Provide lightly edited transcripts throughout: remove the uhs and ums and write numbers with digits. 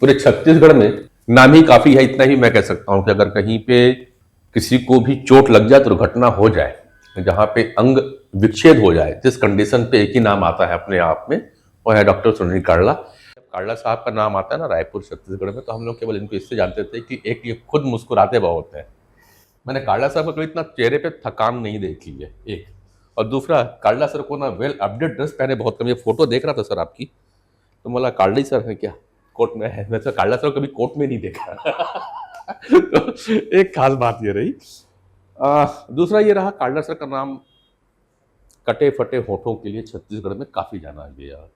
पूरे छत्तीसगढ़ में नाम ही काफी है। इतना ही मैं कह सकता हूं कि अगर कहीं पे किसी को भी चोट लग जाए, दुर्घटना हो जाए, जहां पे अंग विच्छेद हो जाए, जिस कंडीशन पे एक ही नाम आता है अपने आप में, वो है डॉक्टर सुनील काड़ला। जब काड़ला साहब का नाम आता है ना रायपुर छत्तीसगढ़ में, तो हम लोग केवल इनको इससे जानते थे कि एक ये खुद मुस्कुराते बहुत हैं। मैंने काड़ला साहब का कभी इतना चेहरे पे थकान नहीं देखी है, एक। और दूसरा, काड़ला सर को ना वेल अपडेट ड्रेस पहने बहुत कम। ये फोटो देख रहा था सर आपकी, तो बोला काड़ला सर है क्या, कोर्ट में है। मैं तो काड़ला सर को कभी कोर्ट में नहीं देखा। तो एक खास बात ये रही। दूसरा ये रहा, काड़ला सर का नाम कटे फटे होठों के लिए छत्तीसगढ़ में काफी जाना गया,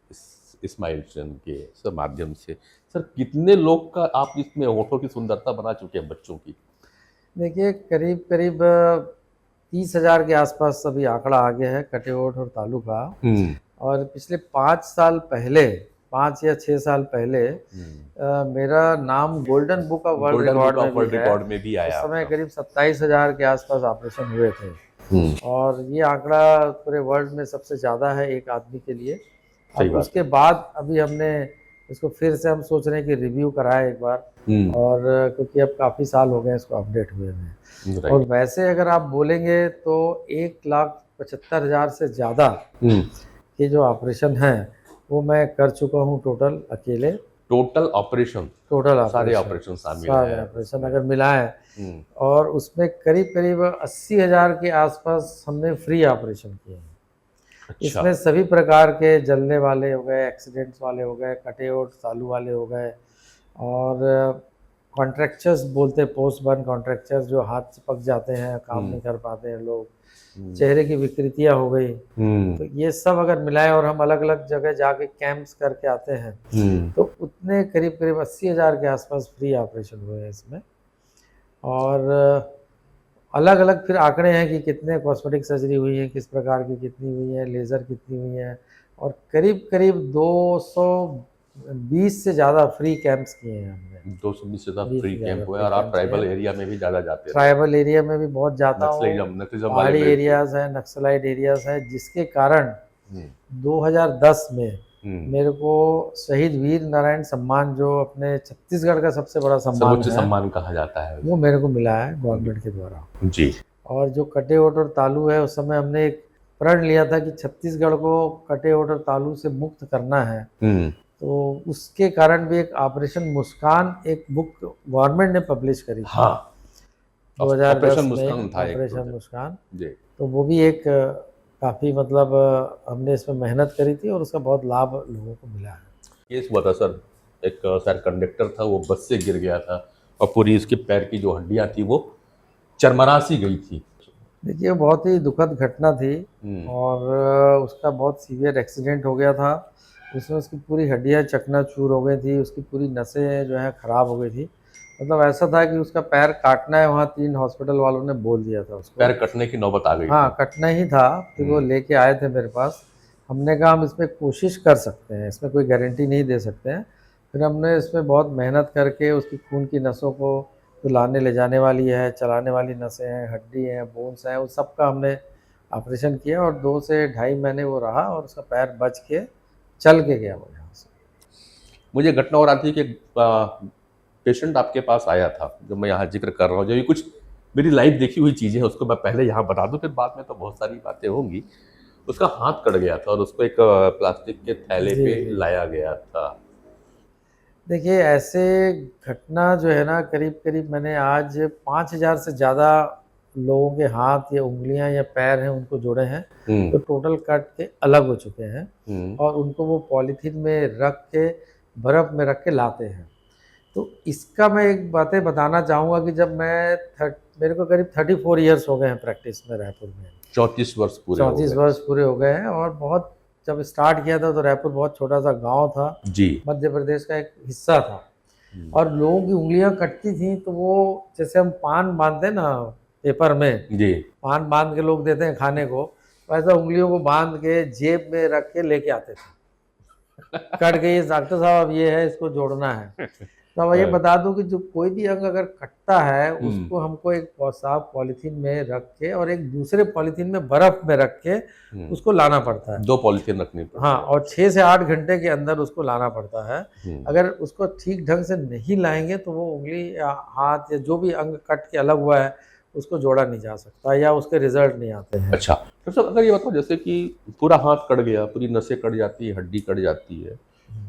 इस माइलस्टोन के सब माध्यम से। सर कितने लोग का आप इसमें होठों की सुंदरता बना चुके हैं बच्चों की? देखिए, करीब करीब 30,000 के आसपास अभी आंकड़ा आ गया है कटे ओठ और तालू का। और पिछले 5 साल पहले, 5 या 6 साल पहले मेरा नाम golden book of world record में भी आया। उस समय करीब 27,000 के आसपास ऑपरेशन हुए थे। और ये आंकड़ा पूरे वर्ल्ड में सबसे ज़्यादा है एक आदमी के लिए। अब उसके बाद अभी हमने इसको फिर से हम सोच रहे हैं कि रिव्यू कराएं एक बार। और क्योंकि अब काफ़ी साल हो गए इसको अपडेट हुए हैं। और वैसे अगर आप बोलेंगे तो 1,75,000 से ज़्यादा के जो ऑपरेशन हैं वो मैं कर चुका हूँ टोटल, अकेले। टोटल ऑपरेशन सारे ऑपरेशन शामिल हैं। सारे ऑपरेशन अगर मिलाएं, और उसमें करीब करीब 80,000 के आसपास हमने फ्री ऑपरेशन किए हैं। अच्छा। इसमें सभी प्रकार के जलने वाले हो गए, एक्सीडेंट्स वाले हो गए, कटे ओठ तालू वाले हो गए, और कॉन्ट्रैक्चर्स बोलते हैं, पोस्ट बर्न कॉन्ट्रैक्चर्स, जो हाथ चिपक जाते हैं, काम नहीं कर पाते हैं लोग, चेहरे की विकृतियां हो गई। तो ये सब अगर मिलाएं और हम अलग अलग जगह जाके कैंप्स करके आते हैं, तो उतने करीब करीब 80,000 के आसपास फ्री ऑपरेशन हुए हैं इसमें। और अलग अलग फिर आंकड़े हैं कि कितने कॉस्मेटिक सर्जरी हुई है, किस प्रकार की कितनी हुई है, लेज़र कितनी हुई है। और करीब करीब 220 से ज़्यादा फ्री कैंप्स किए हैं हमने। 220 से ज़्यादा फ्री कैंप हुए। और आप ट्राइबल एरिया में भी ज़्यादा जाते हैं? ट्राइबल एरिया में भी बहुत जाता हूँ, पहाड़ी एरियाज़ हैं, नक्सलाइट एरियाज़ हैं, जिसके कारण 2010 में मेरे को शहीद वीर नारायण सम्मान, जो अपने छत्तीसगढ़ का सबसे बड़ा सम्मान है, सम्मान कहा जाता है, वो मेरे को मिला है गवर्नमेंट के द्वारा जी। और जो कटे ओठ और तालू है, उस समय हमने एक प्रण लिया था कि छत्तीसगढ़ को कटे ओठ और तालू से मुक्त करना है। तो उसके कारण भी एक ऑपरेशन मुस्कान, एक बुक गवर्नमेंट ने पब्लिश करी थी। हाँ, 2010 में ऑपरेशन मुस्कान। तो वो भी एक काफ़ी, मतलब हमने इसमें मेहनत करी थी और उसका बहुत लाभ लोगों को मिला है। केस हुआ था सर, एक सर कंडक्टर था, वो बस से गिर गया था और पूरी उसके पैर की जो हड्डियां थी वो चरमरा सी गई थी। देखिए, बहुत ही दुखद घटना थी। और उसका बहुत सीवियर एक्सीडेंट हो गया था। उसमें उसकी पूरी हड्डियां चकनाचूर हो गई थी, उसकी पूरी नसें जो है ख़राब हो गई थी। मतलब ऐसा था कि उसका पैर काटना है, वहाँ 3 हॉस्पिटल वालों ने बोल दिया था उसको। पैर कटने की नौबत आ गई? हाँ, कटना ही था। फिर वो लेके आए थे मेरे पास। हमने कहा हम इसमें कोशिश कर सकते हैं, इसमें कोई गारंटी नहीं दे सकते हैं। फिर हमने इसमें बहुत मेहनत करके उसकी खून की नसों को, तो लाने ले जाने वाली है, चलाने वाली नसें हैं, हड्डी हैं, बोन्स हैं, उस सब का हमने ऑपरेशन किया। और 2 से ढाई महीने वो रहा और उसका पैर बच के चल के गया वो यहाँ से। मुझे घटना और आती है कि पेशेंट आपके पास आया था, जो मैं यहाँ जिक्र कर रहा हूँ, जो ये कुछ मेरी लाइव देखी हुई चीज़ें हैं, उसको मैं पहले यहाँ बता दूँ, फिर बाद में तो बहुत सारी बातें होंगी। उसका हाथ कट गया था और उसको एक प्लास्टिक के थैले पे लाया गया था। देखिए, ऐसे घटना जो है ना, करीब करीब मैंने आज 5,000 से ज़्यादा लोगों के हाथ या उंगलियां या पैर हैं उनको जोड़े हैं, तो टोटल कट के अलग हो चुके हैं। और उनको वो पॉलीथीन में रख के, बर्फ़ में रख के लाते हैं। तो इसका मैं एक बातें बताना चाहूँगा कि जब मेरे को करीब 34 ईयर्स हो गए हैं प्रैक्टिस में रायपुर में। 34 वर्ष पूरे हो गए हैं। और बहुत, जब स्टार्ट किया था तो रायपुर बहुत छोटा सा गांव था जी, मध्य प्रदेश का एक हिस्सा था। और लोगों की उंगलियां कटती थी, तो वो जैसे हम पान बांधते हैं ना पेपर में जी, पान बांध के लोग देते हैं खाने को, वैसा उंगलियों को बांध के जेब में रख के लेके आते थे। कट गई है डॉक्टर साहब, अब ये है, इसको जोड़ना है। तो अब ये बता दूं कि जो कोई भी अंग अगर कटता है उसको हमको एक साफ पॉलीथीन में रख के और एक दूसरे पॉलीथीन में बर्फ में रख के उसको लाना पड़ता है। 2 पॉलीथीन रखनी पड़ती हाँ, है। और 6 से 8 घंटे के अंदर उसको लाना पड़ता है। हम्म, अगर उसको ठीक ढंग से नहीं लाएंगे तो वो उंगली या हाथ या जो भी अंग कट के अलग हुआ है उसको जोड़ा नहीं जा सकता या उसके रिजल्ट नहीं आते हैं। अच्छा डॉक्टर साहब, अगर ये बताओ जैसे कि पूरा हाथ कट गया, पूरी नसें कट जाती है, हड्डी कट जाती है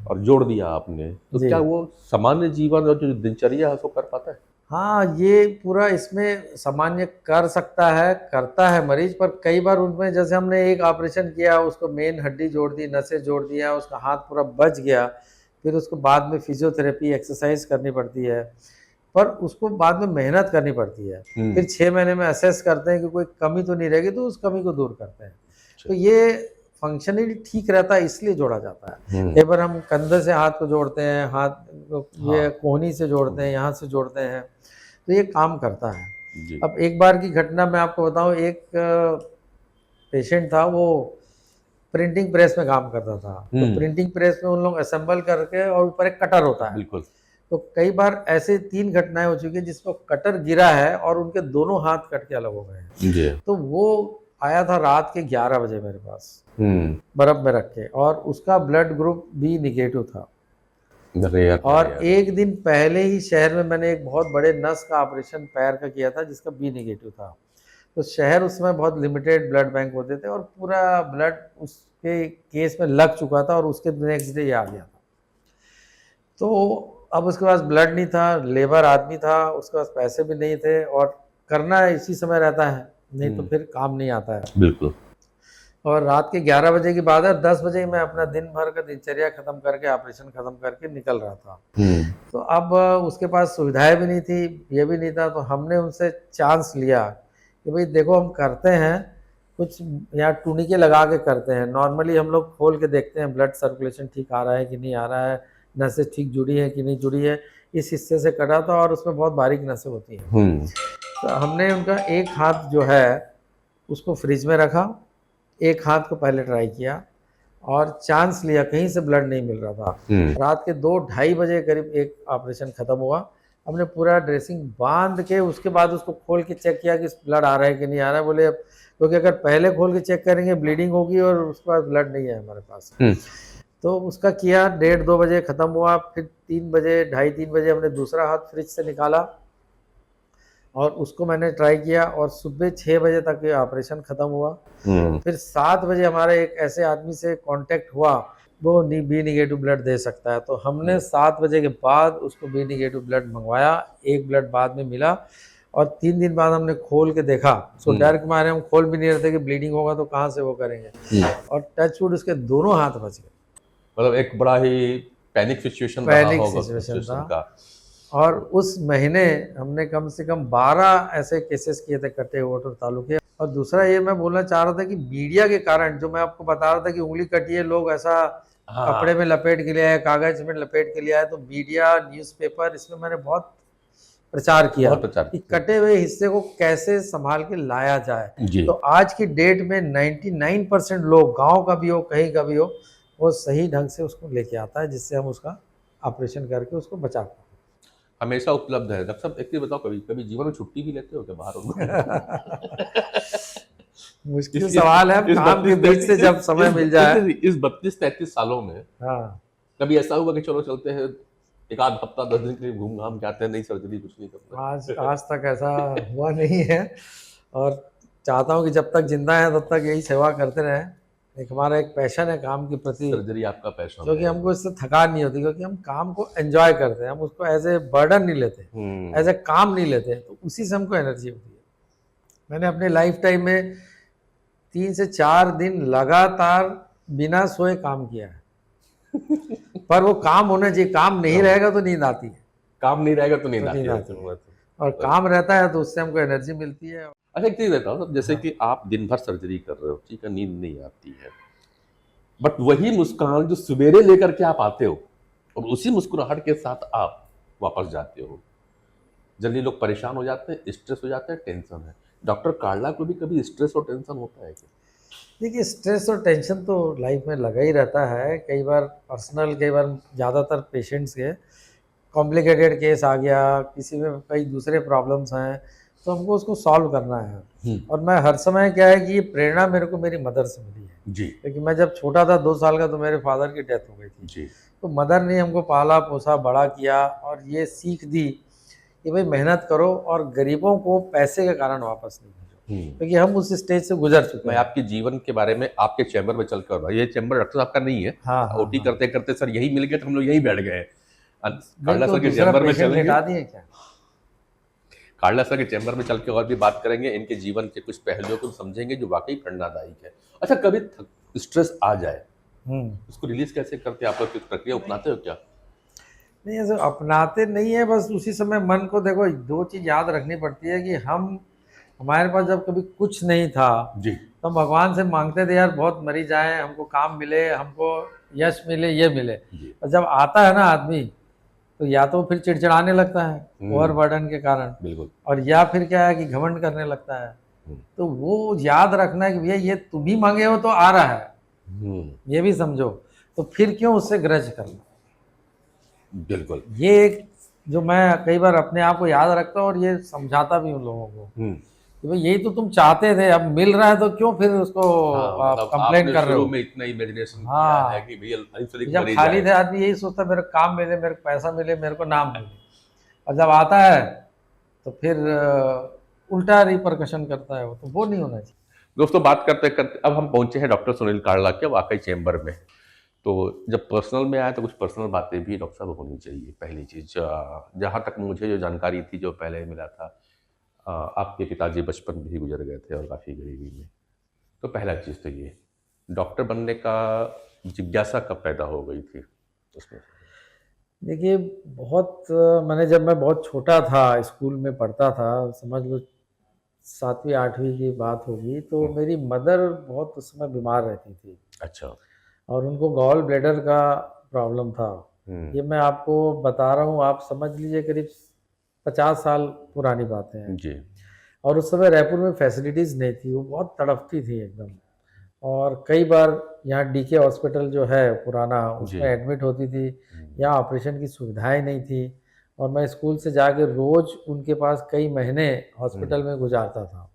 और जोड़ दिया आपने, तो जी। क्या वो सामान्य जीवन और जो दिनचर्या है उसको कर पाता है? हाँ, ये पूरा इसमें सामान्य कर सकता है, करता है मरीज, पर कई बार उनमें जैसे हमने एक ऑपरेशन किया, उसको मेन हड्डी जोड़ दी, नसें जोड़ दिया, उसका हाथ पूरा बच गया, फिर उसको बाद में फिजियोथेरेपी एक्सरसाइज करनी पड़ती है, पर उसको बाद में मेहनत करनी पड़ती है। फिर 6 महीने में असेस करते हैं कि कोई कमी तो नहीं रहेगी, तो उस कमी को दूर करते हैं। तो ये फंक्शनली ठीक रहता है, इसलिए जोड़ा जाता है। कई बार हम कंधे से हाथ को जोड़ते हैं, ये कोहनी से जोड़ते हैं, यहाँ से जोड़ते हैं, तो ये काम करता है। जी। अब एक बार की घटना मैं आपको बताऊं, एक पेशेंट था, वो प्रिंटिंग प्रेस में काम करता था। तो प्रिंटिंग प्रेस में उन लोग असेंबल करके और ऊपर एक कटर होता है। बिल्कुल। तो कई बार ऐसे 3 घटनाएं हो चुकी है जिसमें कटर गिरा है और उनके दोनों हाथ कट के अलग हो गए हैं। जी। तो वो आया था रात के 11 बजे मेरे पास, बर्फ में रख के, और उसका ब्लड ग्रुप बी निगेटिव था। और एक दिन पहले ही शहर में मैंने एक बहुत बड़े नस का ऑपरेशन पैर का किया था जिसका बी निगेटिव था। तो शहर उस समय बहुत लिमिटेड ब्लड बैंक होते थे और पूरा ब्लड उसके केस में लग चुका था और उसके नेक्स्ट डे ये आ गया था। तो अब उसके पास ब्लड नहीं था, लेबर आदमी था, उसके पास पैसे भी नहीं थे, और करना इसी समय रहता है, नहीं तो फिर काम नहीं आता है। बिल्कुल। और रात के 11 बजे की बात है, 10 बजे मैं अपना दिन भर का दिनचर्या खत्म करके, ऑपरेशन खत्म करके निकल रहा था। तो अब उसके पास सुविधाएं भी नहीं थी, ये भी नहीं था, तो हमने उनसे चांस लिया कि भाई देखो, हम करते हैं कुछ, यहाँ टूनिके लगा के करते हैं। नॉर्मली हम लोग खोल के देखते हैं ब्लड सर्कुलेशन ठीक आ रहा है कि नहीं आ रहा है, नसें ठीक जुड़ी है कि नहीं जुड़ी है। इस हिस्से से कटा था और उसमें बहुत बारीक नसें होती हैं। तो हमने उनका एक हाथ जो है उसको फ्रिज में रखा, एक हाथ को पहले ट्राई किया और चांस लिया, कहीं से ब्लड नहीं मिल रहा था। रात के 2-2:30 बजे करीब एक ऑपरेशन खत्म हुआ। हमने पूरा ड्रेसिंग बांध के उसके बाद उसको खोल के चेक किया कि ब्लड आ रहा है कि नहीं आ रहा है। बोले क्योंकि अगर पहले खोल के चेक करेंगे ब्लीडिंग होगी और उसके बाद ब्लड नहीं है हमारे पास। तो उसका किया, 1:30-2 बजे ख़त्म हुआ। फिर 3 बजे, 2:30-3 बजे हमने दूसरा हाथ फ्रिज से निकाला और उसको मैंने ट्राई किया और सुबह 6 बजे तक ये ऑपरेशन ख़त्म हुआ। फिर 7 बजे हमारे एक ऐसे आदमी से कांटेक्ट हुआ, वो बी निगेटिव ब्लड दे सकता है। तो हमने 7 बजे के बाद उसको बी निगेटिव ब्लड मंगवाया। एक ब्लड बाद में मिला और 3 दिन बाद हमने खोल के देखा। उसको डर के मारे हम खोल भी नहीं रहे थे कि ब्लीडिंग होगा तो कहाँ से वो करेंगे। और टचवुड उसके दोनों हाथ बच गए। मतलब एक बड़ा ही पैनिक सिचुएशन था। और उस महीने हमने कम से कम 12 ऐसे केसेस किए थे कटे ओठ और तालू के। और दूसरा ये मैं बोलना चाह रहा था कि मीडिया के कारण, जो मैं आपको बता रहा था कि उंगली कटी है, लोग ऐसा कपड़े में लपेट के लिए आए, कागज में लपेट के लिए आए, तो मीडिया, न्यूज़पेपर, इसमें मैंने बहुत प्रचार किया कि कटे हुए हिस्से को कैसे संभाल के लाया जाए। तो आज की डेट में 99% लोग, गाँव का भी हो कहीं का भी हो, वो सही ढंग से उसको लेके आता है, जिससे हम उसका ऑपरेशन करके उसको बचा पाए। हमेशा उपलब्ध है। डॉक्टर साहब एक चीज बताओ, कभी जीवन में छुट्टी भी लेते हो क्या बाहर? मुश्किल सवाल है, काम के बीच से जब समय मिल जाए। इस 32-33 सालों में कभी ऐसा हुआ कि चलो चलते हैं एक आध हफ्ता 10 दिन के लिए घूम घाम के आते हैं, नहीं सर्जरी कुछ नहीं करते? आज तक ऐसा हुआ नहीं है और चाहता हूँ कि जब तक जिंदा है तब तक यही सेवा करते रहें। एक हमारा एक पैशन है काम के प्रति, सर्जरी आपका पैशन, क्योंकि हमको इससे थकान नहीं होती, क्योंकि हम काम को एंजॉय करते हैं, हम उसको एज ए बर्डन नहीं लेते, एज ए काम नहीं लेते, तो उसी से हमको एनर्जी होती है। मैंने अपने लाइफ टाइम में 3 से 4 दिन लगातार बिना सोए काम किया है। पर वो काम होना चाहिए, काम नहीं रहेगा तो नींद आती है, काम नहीं रहेगा तो नींद आती है, और काम रहता है तो उससे हमको एनर्जी मिलती है। अच्छा एक चीज देता हूँ, जैसे कि आप दिन भर सर्जरी कर रहे हो, ठीक है, नींद नहीं आती है, बट वही मुस्कान जो सवेरे लेकर के आप आते हो और उसी मुस्कुराहट के साथ आप वापस जाते हो। जल्दी लोग परेशान हो जाते हैं, स्ट्रेस हो जाता है, टेंशन है। डॉक्टर कार्ला को भी कभी स्ट्रेस और टेंशन होता है क्या? देखिए, स्ट्रेस और टेंशन तो लाइफ में लगा ही रहता है। कई बार पर्सनल, कई बार ज़्यादातर पेशेंट्स के कॉम्प्लिकेटेड केस आ गया, किसी में कई दूसरे प्रॉब्लम्स हैं, तो हमको उसको सॉल्व करना है। और मैं हर समय क्या है कि ये प्रेरणा मेरे को मेरी मदर से मिली है। जी क्योंकि मैं जब छोटा था 2 साल का, तो मेरे फादर की डेथ हो गई थी। जी। तो मदर ने हमको पाला पोसा बड़ा किया और ये सीख दी कि भाई मेहनत करो और गरीबों को पैसे के कारण वापस नहीं भेजो, क्योंकि हम उस स्टेज से गुजर चुके मैं हैं। आपके जीवन के बारे में आपके चैम्बर में चलकर, ये चैम्बर डॉक्टर साहब का नहीं है, हाँ, हाँ, ओटी हाँ। करते करते सर यही मिल गया तो हम लोग यही बैठ गए। कार्ला तो सर के दूसरा चैम्बर में पेशेंट चलेंगे, लेटा दिए क्या? कार्ला सर के चैम्बर में चल के और भी बात करेंगे, इनके जीवन के कुछ पहलुओं को समझेंगे जो वाकई प्रेरणादायक है। अच्छा, कभी स्ट्रेस आ जाए, उसको रिलीज कैसे करते हैं आप लोग? कुछ प्रक्रिया अपनाते हो क्या? नहीं, ऐसे अपनाते नहीं है, बस उसी समय मन को देखो 2 चीज़ याद रखनी पड़ती है कि हमारे पास जब कभी कुछ नहीं था, जी तो हम भगवान से मांगते थे यार बहुत मरी जाए, हमको काम मिले, हमको यश मिले, ये मिले। जी। और जब आता है ना आदमी, तो या तो फिर चिड़चिड़ाने लगता है ओवरबर्डन के कारण, बिल्कुल। और या फिर क्या है कि घमंड करने लगता है। तो वो याद रखना है कि भैया ये तुम ही मांगे हो तो आ रहा है, ये भी समझो, तो फिर क्यों उससे ग्रज करना। बिल्कुल। ये एक जो मैं कई बार अपने आप को याद रखता हूँ और ये समझाता भी हूँ लोगों को कि भाई यही तो तुम चाहते थे, अब मिल रहा है तो क्यों फिर उसको आप कंप्लेन कर रहे हो। में इतना इमेजिनेशन किया हाँ, है कि भैया जब खाली थे आदमी यही सोचता मेरे को काम मिले, मेरे को पैसा मिले, मेरे को नाम मिले, और जब आता है तो फिर उल्टा रिपरकशन करता है वो, तो वो नहीं होना चाहिए। दोस्तों, बात करते करते अब हम पहुंचे हैं डॉक्टर सुनील कार्ला के वाकई चैम्बर में। तो जब पर्सनल में आया तो कुछ पर्सनल बातें भी डॉक्टर साहब होनी चाहिए। पहली चीज़, जहाँ तक मुझे जो जानकारी थी, जो पहले मिला था, आपके पिताजी बचपन में ही गुजर गए थे और काफ़ी गरीबी में। तो पहला चीज़ तो ये, डॉक्टर बनने का जिज्ञासा कब पैदा हो गई थी उसमें? देखिए, मैंने जब मैं बहुत छोटा था, स्कूल में पढ़ता था, समझ लो 7वीं 8वीं की बात होगी, तो मेरी मदर बहुत उस समय बीमार रहती थी। अच्छा। और उनको गॉल ब्लैडर का प्रॉब्लम था। ये मैं आपको बता रहा हूँ, आप समझ लीजिए करीब 50 साल पुरानी बातें हैं। जी। और उस समय रायपुर में फैसिलिटीज़ नहीं थी, वो बहुत तड़पती थी एकदम। और कई बार यहाँ डीके हॉस्पिटल जो है पुराना, उसमें एडमिट होती थी, यहाँ ऑपरेशन की सुविधाएं नहीं थी। और मैं स्कूल से जाके रोज़ उनके पास कई महीने हॉस्पिटल में गुजारता था।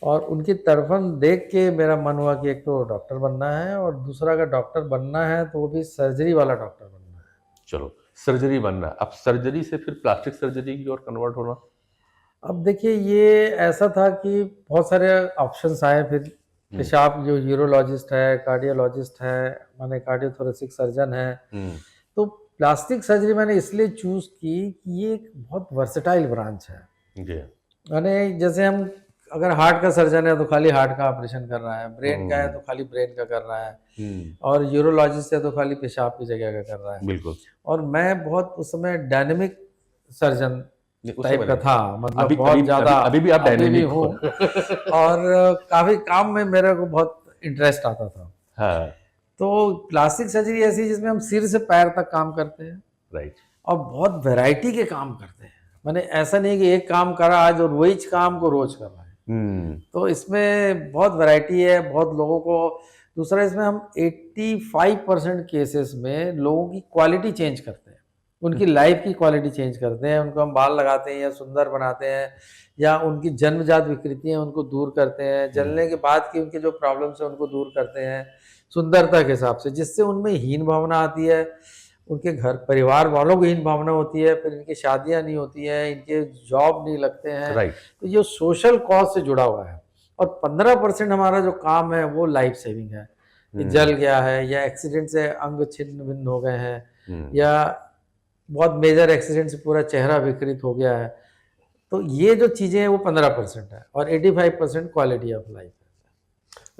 और उनकी तड़पन देख के मेरा मन हुआ कि एक तो डॉक्टर बनना है, और दूसरा अगर डॉक्टर बनना है तो वो भी सर्जरी वाला डॉक्टर बनना है। चलो, सर्जरी बनना, अब सर्जरी से फिर प्लास्टिक सर्जरी की ओर कन्वर्ट होना। अब देखिए, ये ऐसा था कि बहुत सारे ऑप्शंस आए फिर। पेशाब, जो यूरोलॉजिस्ट है, कार्डियोलॉजिस्ट है, माने कार्डियोथोरेसिक सर्जन है। तो प्लास्टिक सर्जरी मैंने इसलिए चूज़ की कि ये एक बहुत वर्सेटाइल ब्रांच है। माने जैसे हम अगर हार्ट का सर्जन है तो खाली हार्ट का ऑपरेशन कर रहा है, ब्रेन का है तो खाली ब्रेन का कर रहा है, और यूरोलॉजिस्ट है तो खाली पेशाब की जगह का कर रहा है। बिल्कुल। और मैं बहुत उस समय डायनेमिक सर्जन टाइप का था, मतलब बहुत ज़्यादा, अभी भी आप डायनेमिक हूँ। और काफ़ी काम में मेरे को बहुत इंटरेस्ट आता था। हाँ। तो प्लास्टिक सर्जरी ऐसी जिसमें हम सिर से पैर तक काम करते हैं, राइट, और बहुत वैरायटी के काम करते हैं। मैंने ऐसा नहीं कि एक काम करा आज और वही काम को रोज कर रहा है। तो इसमें बहुत वैरायटी है, बहुत लोगों को। दूसरा, इसमें हम 85% केसेस में लोगों की क्वालिटी चेंज करते हैं, उनकी लाइफ की क्वालिटी चेंज करते हैं। उनको हम बाल लगाते हैं या सुंदर बनाते हैं, या उनकी जन्मजात विकृतियां उनको दूर करते हैं, जलने के बाद की उनके जो प्रॉब्लम्स हैं उनको दूर करते हैं सुंदरता के हिसाब से, जिससे उनमें हीन भावना आती है, उनके घर परिवार वालों को हीन भावना होती है, फिर इनकी शादियां नहीं होती हैं, इनके जॉब नहीं लगते हैं। तो ये सोशल कॉज से जुड़ा हुआ है। और 15% हमारा जो काम है वो लाइफ सेविंग है। कि जल गया है, या एक्सीडेंट से अंग छिन्न भिन्न हो गए हैं, या बहुत मेजर एक्सीडेंट से पूरा चेहरा विकृत हो गया है, तो ये जो चीज़ें हैं वो 15% है, और 85% क्वालिटी ऑफ लाइफ है।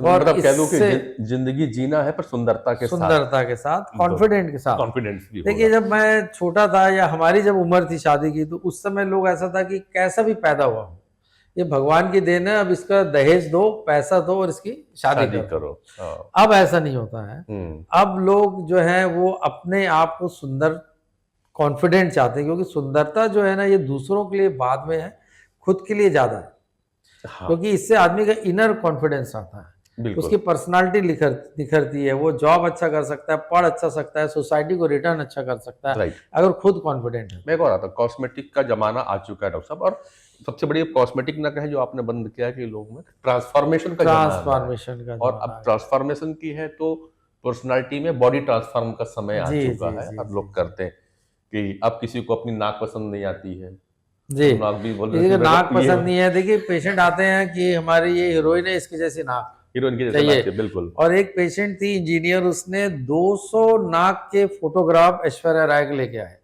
और मतलब कह दो कि जिंदगी जीना है पर सुंदरता के साथ, कॉन्फिडेंट के साथ। कॉन्फिडेंस भी। देखिए, जब मैं छोटा था या हमारी जब उम्र थी शादी की, तो उस समय लोग ऐसा था कि कैसा भी पैदा हुआ हो, ये भगवान की देन है, अब इसका दहेज दो, पैसा दो और इसकी शादी करो। अब ऐसा नहीं होता है। अब लोग जो है वो अपने आप को सुंदर, कॉन्फिडेंट चाहते हैं, क्योंकि सुंदरता जो है ना, ये दूसरों के लिए बाद में है, खुद के लिए ज्यादा है। क्योंकि इससे आदमी का इनर कॉन्फिडेंस आता है। बिल्कुल। उसकी पर्सनालिटी निखरती है, वो जॉब अच्छा कर सकता है, पढ़ अच्छा सकता है, सोसाइटी को रिटर्न अच्छा कर सकता है राइट। अगर खुद कॉन्फिडेंट है। मैं कह रहा था कॉस्मेटिक का जमाना आ चुका है डॉक्टर साहब, और सबसे बड़ी कॉस्मेटिक ना कहे जो आपने बंद किया है कि लोगों में ट्रांसफॉर्मेशन का जमाना है, ट्रांसफॉर्मेशन का और जमाना अब आ गया। ट्रांसफॉर्मेशन की है तो पर्सनालिटी में बॉडी ट्रांसफॉर्म का समय आ जी चुका जी है, जी और जी लोग करते हैं कि अब किसी को अपनी नाक पसंद नहीं आती है जी। तो नाक भी बोल रहे किसी थे को नाक ये पसंद नहीं है, देखिए पेशेंट आते हैं कि हमारी ये हीरोइन है, इसकी जैसी नाक हीरोइन के जैसे नाक चाहिए। चाहिए, बिल्कुल। और एक पेशेंट थी इंजीनियर, उसने 200 नाक के फोटोग्राफ ऐश्वर्या राय के लेके आए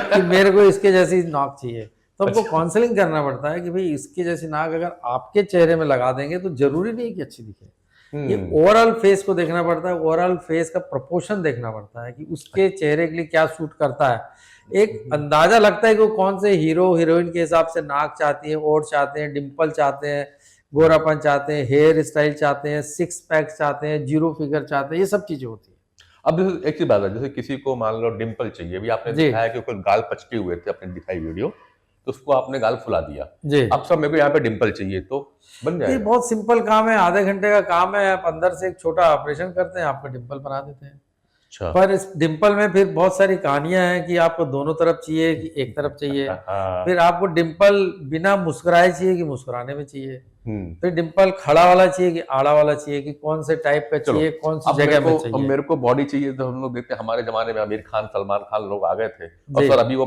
कि मेरे को इसके जैसी नाक चाहिए। तो हमको अच्छा। काउंसलिंग करना पड़ता है कि भाई इसकी जैसी नाक अगर आपके चेहरे में लगा देंगे तो जरूरी नहीं कि अच्छी दिखे। ये ओवरऑल फेस को देखना पड़ता है, ओवरऑल फेस का प्रोपोर्शन देखना पड़ता है कि उसके चेहरे के लिए क्या सूट करता है। एक अंदाजा लगता है कि वो कौन से हीरो हीरोइन के हिसाब से नाक चाहती है, ओठ चाहते हैं, डिम्पल चाहते हैं, गोरापन चाहते हैं, हेयर स्टाइल चाहते हैं, सिक्स पैक चाहते हैं, जीरो फिगर चाहते हैं, ये सब चीजें होती है। अब जैसे एक चीज बात है, जैसे किसी को मान लो डिम्पल चाहिए, अभी आपने जी दिखाया कि कोई गाल पचके हुए थे, आपने दिखाई वीडियो, तो उसको आपने गाल फुला दिया। जी। अब सब मेरे को यहाँ पे डिम्पल चाहिए तो बन ये जाएगा। बहुत सिंपल काम है, आधे घंटे का काम है। आप अंदर से एक छोटा ऑपरेशन करते हैं, आपका डिम्पल बना देते हैं। अच्छा। पर इस डिम्पल में फिर बहुत सारी कहानियां हैं कि आपको दोनों तरफ चाहिए कि एक तरफ चाहिए। फिर आपको डिम्पल बिना मुस्कुराए चाहिए कि मुस्कुराने में चाहिए। फिर डिम्पल खड़ा वाला चाहिए कि आड़ा वाला चाहिए, कि कौन से टाइप का चलो, चाहिए, कौन सी अब जगह में अब चाहिए। मेरे को बॉडी चाहिए तो हम लोग देखते हैं हमारे जमाने में आमिर खान, सलमान खान लोग आ गए थे, और जी। सर अभी वो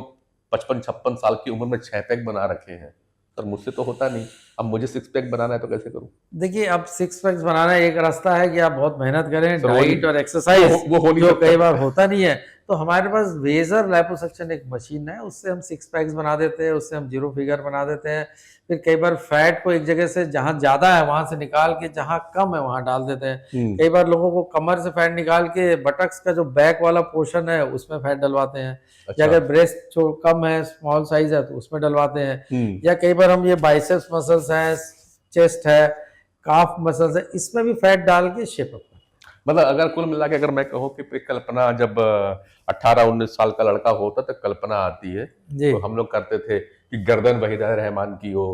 55-56 साल की उम्र में 6 पैक बना रखे हैं। सर मुझसे तो होता नहीं, अब मुझे 6 पैक बनाना है तो कैसे करूं? देखिए, अब सिक्स पैक्स बनाना एक रास्ता है कि आप बहुत मेहनत करें, सर डाइट और एक्सरसाइज, वो हो नहीं जो सकता। कई बार होता नहीं है। तो हमारे पास वेजर लाइपोसक्शन एक मशीन है, उससे हम सिक्स पैक्स बना देते हैं, उससे हम जीरो फिगर बना देते हैं। फिर कई बार फैट को एक जगह से जहां ज्यादा है वहां से निकाल के जहां कम है वहां डाल देते हैं। कई बार लोगों को कमर से फैट निकाल के बटक्स का जो बैक वाला पोर्शन है उसमें फैट डलवाते हैं। अच्छा। या अगर ब्रेस्ट जो कम है, स्मॉल साइज है, तो उसमें डलवाते हैं। या कई बार हम ये बाइसेप्स मसल्स हैं, चेस्ट है, काफ मसल्स है, इसमें भी फैट डाल के शेप अप। मतलब अगर कुल मिला के अगर मैं कहूँ कि कल्पना जब 18-19 साल का लड़का होता तो कल्पना आती है, जी तो हम लोग करते थे कि गर्दन वहीदा रहमान की हो,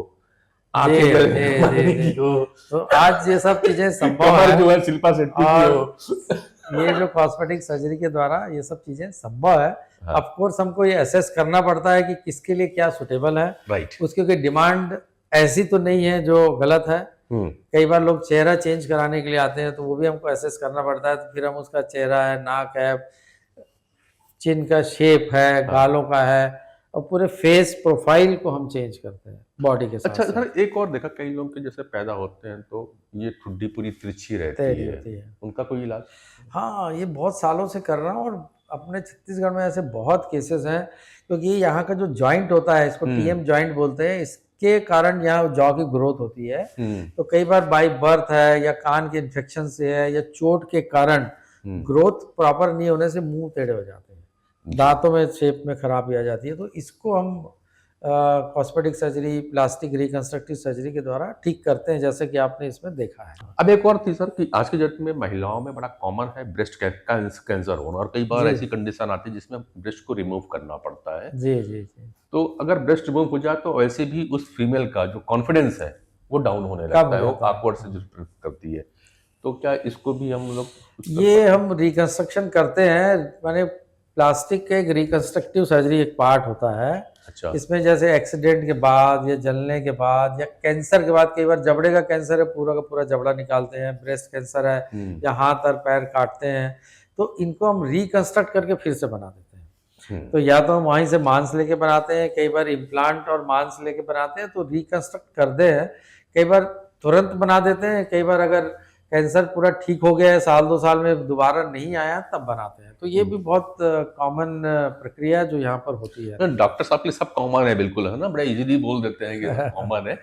जी आंखें जी रहमान जी की जी। हो, तो आज ये सब चीजें संभव कमर जो है, है शिल्पा शेट्टी की और हो। ये जो कॉस्मेटिक सर्जरी के द्वारा ये सब चीजें संभव है। हाँ। ऑफ कोर्स हमको ये असेस करना पड़ता है कि किसके लिए क्या सुटेबल है। राइट। उसकी कोई डिमांड ऐसी तो नहीं है जो गलत है। कई बार लोग चेहरा चेंज कराने के लिए आते हैं, तो वो भी हमको असेस करना पड़ता है। तो फिर हम उसका चेहरा है, नाक है, चिन का शेप है, गालों का है, और पूरे फेस प्रोफाइल को हम चेंज करते हैं बॉडी के साथ अच्छा साथ। सर, एक और देखा कई लोग के जैसे पैदा होते हैं तो ये ठुड्डी पूरी तिरछी रहती तेरी है, होती है। उनका कोई इलाज? हाँ, ये बहुत सालों से कर रहा हूँ, और अपने छत्तीसगढ़ में ऐसे बहुत केसेस हैं, क्योंकि यहाँ का जो जॉइंट होता है, इसको टीएम जॉइंट बोलते हैं, इसके कारण यहाँ जॉ की ग्रोथ होती है। तो कई बार बाई बर्थ है, या कान के इन्फेक्शन से है, या चोट के कारण ग्रोथ प्रॉपर नहीं होने से मुंह टेढ़े हो जाते हैं, दांतों में शेप में खराबी आ जाती है। तो इसको हम cosmetic surgery, plastic reconstructive surgery के द्वारा ठीक करते हैं, जैसे कि आपने इसमें देखा है। अब एक और थी सर कि आज के डेट में महिलाओं में बड़ा कॉमन है ब्रेस्ट कैंसर होना, और कई बार जी। ऐसी कंडीशन आती है जिसमें ब्रेस्ट को रिमूव करना पड़ता है। जी जी जी। तो अगर ब्रेस्ट रिमूव हो जाए तो वैसे भी उस फीमेल का जो कॉन्फिडेंस है वो डाउन होने कम लगता है, हो वो जाता है। awkward से जो करती है। तो क्या इसको भी हम लोग कुछ कर ये सकते हैं? हम रिकंस्ट्रक्शन करते हैं, माने प्लास्टिक का एक रिकंस्ट्रक्टिव सर्जरी एक पार्ट होता है। अच्छा। इसमें जैसे एक्सीडेंट के बाद, या जलने के बाद, या कैंसर के बाद, कई बार जबड़े का कैंसर है, पूरा का पूरा जबड़ा निकालते हैं, ब्रेस्ट कैंसर है, या हाथ और पैर काटते हैं, तो इनको हम रिकंस्ट्रक्ट करके फिर से बना देते हैं। तो या तो हम वहीं से मांस लेके बनाते हैं, कई बार इम्प्लांट और मांस लेके बनाते हैं, तो रिकंस्ट्रक्ट करते हैं। कई बार तुरंत बना देते हैं, कई बार अगर कैंसर पूरा ठीक हो गया है, 1-2 साल में दोबारा नहीं आया, तब बनाते हैं। तो ये भी बहुत कॉमन प्रक्रिया है जो यहाँ पर होती है। डॉक्टर साहब के लिए सब कॉमन है, बिल्कुल है ना, बड़ा इजीली बोल देते हैं कि कॉमन है,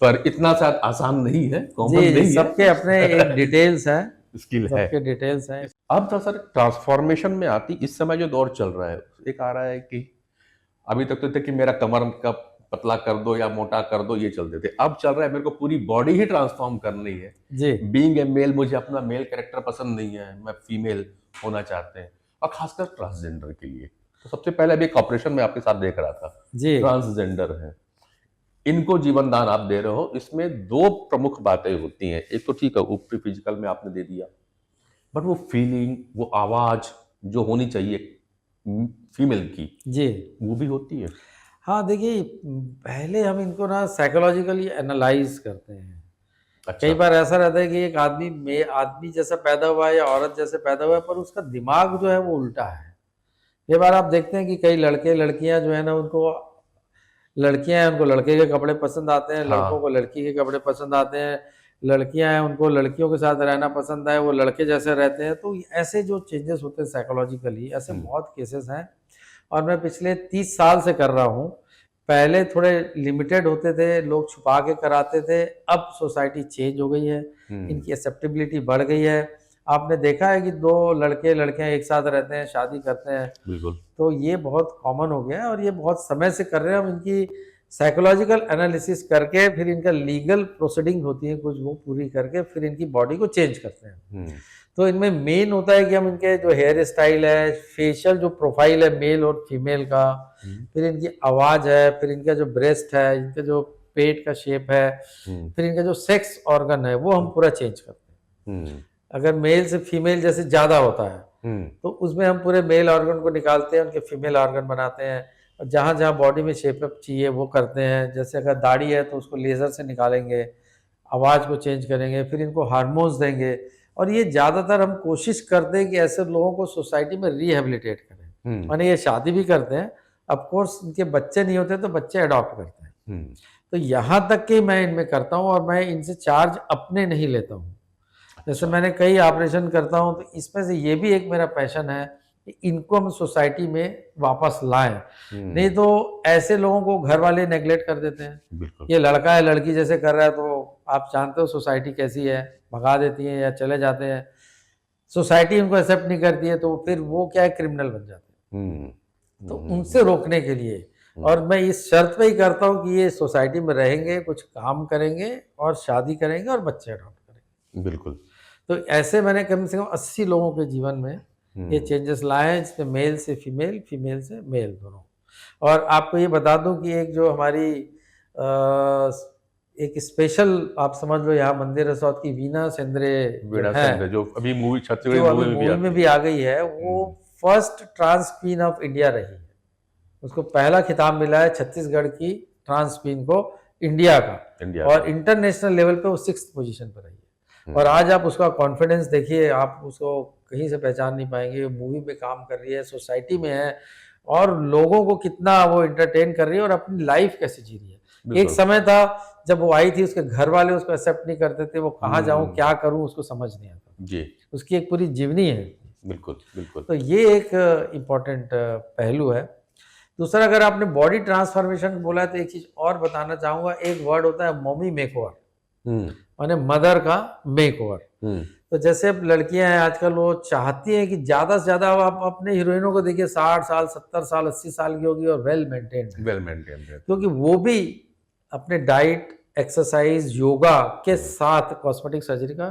पर इतना सा आसान नहीं है, कॉमन जी, नहीं है। सबके अपने एक डिटेल्स हैं, स्किल है। सबके डिटेल्स हैं। अब तो सर ट्रांसफॉर्मेशन में आती, इस समय जो दौर चल रहा है, एक आ रहा है कि अभी तक तो थे कि मेरा कमर का पतला कर दो या मोटा कर दो, ये चलते थे। अब चल रहा है मेरे को पूरी बॉडी ही ट्रांसफॉर्म करनी है। जी। बीइंग ए मेल, मुझे अपना मेल कैरेक्टर पसंद नहीं है, मैं फीमेल होना चाहते हैं, और खासकर ट्रांसजेंडर के लिए। तो सबसे पहले अभी एक ऑपरेशन में आपके साथ देख रहा था, जी। ट्रांसजेंडर है, इनको जीवन दान आप दे रहे हो, इसमें दो प्रमुख बातें होती हैं। एक तो ठीक है, ऊपरी फिजिकल में आपने दे दिया, बट वो फीलिंग, वो आवाज जो होनी चाहिए फीमेल की, जी। वो भी होती है। हाँ, देखिए पहले हम इनको ना साइकोलॉजिकली एनालाइज करते हैं। अच्छा। कई बार ऐसा रहता है कि एक आदमी जैसा पैदा हुआ है या औरत जैसे पैदा हुआ है, पर उसका दिमाग जो है वो उल्टा है। कई बार आप देखते हैं कि कई लड़के लड़कियां जो है ना, उनको लड़कियां हैं उनको लड़के के कपड़े पसंद आते हैं, लड़कों हाँ। को लड़की के कपड़े पसंद आते हैं, लड़कियां हैं उनको लड़कियों के साथ रहना पसंद है, वो लड़के जैसे रहते हैं। तो ऐसे जो चेंजेस होते हैं साइकोलॉजिकली, ऐसे बहुत केसेस हैं और मैं पिछले 30 साल से कर रहा हूँ। पहले थोड़े लिमिटेड होते थे, लोग छुपा के कराते थे, अब सोसाइटी चेंज हो गई है, इनकी एक्सेप्टेबिलिटी बढ़ गई है। आपने देखा है कि दो लड़के लड़कियां एक साथ रहते हैं, शादी करते हैं, बिल्कुल। तो ये बहुत कॉमन हो गया है और ये बहुत समय से कर रहे हैं। हम इनकी साइकोलॉजिकल एनालिसिस करके फिर इनका लीगल प्रोसीडिंग होती है कुछ, वो पूरी करके फिर इनकी बॉडी को चेंज करते हैं। तो इनमें मेन होता है कि हम इनके जो हेयर स्टाइल है, फेशियल जो प्रोफाइल है मेल और फीमेल का, फिर इनकी आवाज है, फिर इनका जो ब्रेस्ट है, इनका जो पेट का शेप है, फिर इनका जो सेक्स ऑर्गन है वो हम पूरा चेंज करते हैं। अगर मेल से फीमेल जैसे ज्यादा होता है तो उसमें हम पूरे मेल ऑर्गन को निकालते हैं, उनके फीमेल ऑर्गन बनाते हैं, और जहाँ जहाँ बॉडी में शेपअप चाहिए वो करते हैं। जैसे अगर दाढ़ी है तो उसको लेजर से निकालेंगे, आवाज को चेंज करेंगे, फिर इनको हार्मोन्स देंगे। और ये ज्यादातर हम कोशिश करते हैं कि ऐसे लोगों को सोसाइटी में रिहेबिलिटेट करें। माने ये शादी भी करते हैं, ऑफ कोर्स इनके बच्चे नहीं होते तो बच्चे अडॉप्ट करते हैं। तो यहाँ तक कि मैं इनमें करता हूँ और मैं इनसे चार्ज अपने नहीं लेता हूँ। जैसे मैंने कई ऑपरेशन करता हूँ, तो इसमें से ये भी एक मेरा पैशन है कि इनको हम सोसाइटी में वापस लाएं। नहीं तो ऐसे लोगों को घर वाले नेग्लेक्ट कर देते हैं। ये लड़का है लड़की जैसे कर रहा है, तो आप जानते हो सोसाइटी कैसी है, भगा देती है या चले जाते हैं। सोसाइटी उनको एक्सेप्ट नहीं करती है, तो फिर वो क्या है, क्रिमिनल बन जाते हैं। तो उनसे रोकने के लिए, और मैं इस शर्त पे ही करता हूँ कि ये सोसाइटी में रहेंगे, कुछ काम करेंगे और शादी करेंगे और बच्चे अडॉप्ट करेंगे। बिल्कुल। तो ऐसे मैंने कम से कम 80 लोगों के जीवन में ये चेंजेस लाए हैं, जिसमें मेल से फीमेल, फीमेल से मेल दोनों। और आपको ये बता दूं कि एक जो हमारी एक स्पेशल, आप समझ लो यहाँ मंदिर रिसोर्ट की वीना सेंद्रे है, जो अभी मूवी छत्तीसगढ़ मूवी में भी आ गई है, वो first trans queen of India रही है। उसको पहला खिताब मिला है छत्तीसगढ़ की ट्रांस क्वीन को, इंडिया का, और इंटरनेशनल लेवल पे वो 6th पोजीशन पर रही है। और आज आप उसका कॉन्फिडेंस देखिए, आप उसको कहीं से पहचान नहीं पाएंगे। मूवी में काम कर रही है, सोसाइटी में है, और लोगों को कितना वो एंटरटेन कर रही है और अपनी लाइफ कैसे जी रही है। एक समय था जब वो आई थी, उसके घर वाले उसको एक्सेप्ट नहीं करते थे, वो कहाँ जाऊं क्या करूं उसको समझ नहीं आता जी। उसकी एक पूरी जीवनी है। बिल्कुल बिल्कुल। तो ये एक इम्पोर्टेंट पहलू है। दूसरा, अगर आपने बॉडी ट्रांसफॉर्मेशन बोला है तो एक चीज और बताना चाहूंगा। एक वर्ड होता है मॉमी मेकओवर, माने मदर का मेकओवर। तो जैसे अब लड़कियां हैं आजकल, वो चाहती हैं कि ज्यादा से ज्यादा, आप अपने हीरोइनों को देखिए 60 साल 70 साल 80 साल की होगी और वेल मेंटेन्ड, क्योंकि वो भी अपने डाइट, एक्सरसाइज, योगा के साथ कॉस्मेटिक सर्जरी का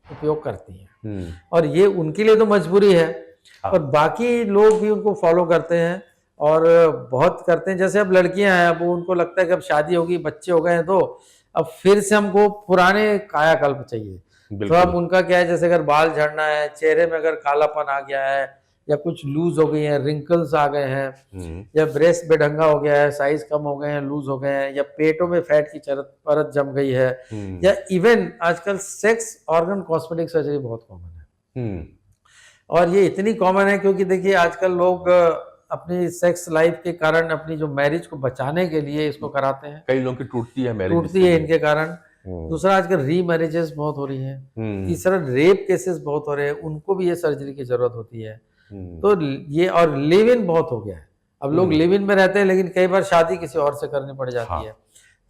उपयोग करती हैं। और ये उनके लिए तो मजबूरी है, और बाकी लोग भी उनको फॉलो करते हैं और बहुत करते हैं। जैसे अब लड़कियां हैं, अब उनको लगता है कि अब शादी होगी, बच्चे हो गए हैं, तो अब फिर से हमको पुराने कायाकल्प चाहिए। तो अब उनका क्या है, जैसे अगर बाल झड़ना है, चेहरे में अगर कालापन आ गया है, या कुछ लूज हो गई है, रिंकल्स आ गए हैं, या ब्रेस्ट बेढंगा हो गया है, साइज कम हो गए हैं, लूज हो गए हैं, या पेटों में फैट की परत जम गई है, या इवन आजकल सेक्स ऑर्गन कॉस्मेटिक सर्जरी बहुत कॉमन है। और ये इतनी कॉमन है क्योंकि देखिए आजकल लोग अपनी सेक्स लाइफ के कारण, अपनी जो मैरिज को बचाने के लिए इसको कराते हैं। कई लोगों की टूटती है मैरिज, टूटती है इनके कारण। दूसरा, आजकल री मैरिजेस बहुत हो रही हैं। तीसरा, रेप केसेस बहुत हो रहे हैं, उनको भी ये सर्जरी की जरूरत होती है। तो ये, और लिव इन बहुत हो गया है। अब लोग लिव इन में रहते हैं, लेकिन कई बार शादी किसी और से करनी पड़ जाती है।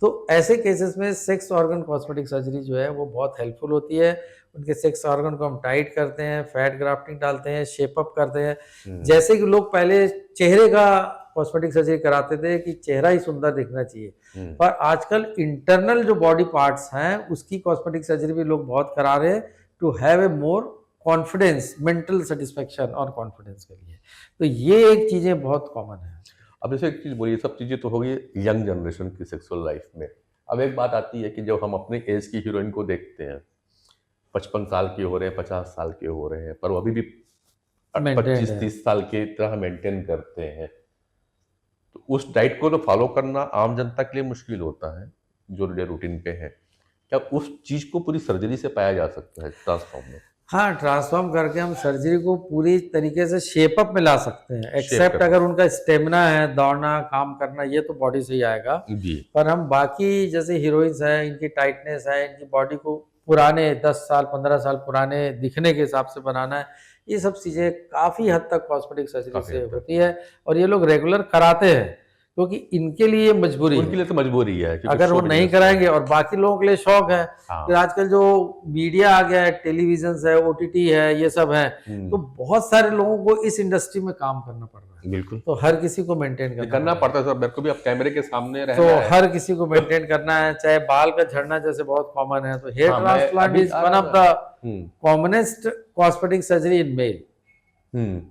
तो ऐसे केसेस में सेक्स ऑर्गन कॉस्मेटिक सर्जरी जो है वो बहुत हेल्पफुल होती है। उनके सेक्स ऑर्गन को हम टाइट करते हैं, फैट ग्राफ्टिंग डालते हैं, शेप अप करते हैं। जैसे कि लोग पहले चेहरे का कॉस्मेटिक सर्जरी कराते थे कि चेहरा ही सुंदर दिखना चाहिए, पर आजकल इंटरनल जो बॉडी पार्ट्स हैं उसकी कॉस्मेटिक सर्जरी भी लोग बहुत करा रहे हैं, to have a more confidence, mental satisfaction और कॉन्फिडेंस के लिए। तो ये एक चीजें बहुत कॉमन है। अब जैसे एक चीज बोलिए, सब चीजें तो हो गई यंग जनरेशन की सेक्सुअल लाइफ में। अब एक बात आती है कि जब हम अपने एज की हीरोइन को देखते हैं, 55 साल के हो रहे हैं, 50 साल के हो रहे हैं, पर वो अभी भी मेंटेन्ड 25-30 साल के तरह मेंटेन करते हैं, तो उस डाइट को तो फॉलो करना आम जनता के लिए मुश्किल होता है जो डे रूटीन पे है। क्या उस चीज को पूरी सर्जरी से पाया जा सकता है ट्रांसफॉर्म में? हाँ, ट्रांसफॉर्म करके हम सर्जरी को पूरी तरीके से शेप अप में ला सकते हैं, एक्सेप्ट करना। अगर उनका स्टेमिना है, दौड़ना, काम करना, ये तो बॉडी से ही आएगा। जी। पर हम बाकी जैसे हीरोइंस हैं, इनकी टाइटनेस है, इनकी बॉडी को पुराने 10 साल 15 साल पुराने दिखने के हिसाब से बनाना है, ये सब चीज़ें काफ़ी हद तक कॉस्मेटिक सर्जरी काफी से हद तक। होती है। और ये लोग रेगुलर कराते हैं क्योंकि इनके लिए ये मजबूरी उनके है। लिए तो मजबूरी है, क्योंकि अगर वो शो नहीं बिजनेस कराएंगे, और बाकी लोगों के लिए शौक है। हाँ। फिर आजकल जो मीडिया आ गया है, टेलीविजन है, ओटीटी है, ये सब है, तो बहुत सारे लोगों को इस इंडस्ट्री में काम करना पड़ रहा है। बिल्कुल तो हर किसी को मेंटेन करना करना पड़ता है सर, मेरे को भी अब कैमरे के सामने तो रहना है। हर किसी को मेंटेन करना है। चाहे बाल का झड़ना जैसे बहुत कॉमन है, तो हेयर हाँ, मैं ट्रांसप्लांट अभी is one of the hmm, commonest cosmetic surgery in male. Hmm,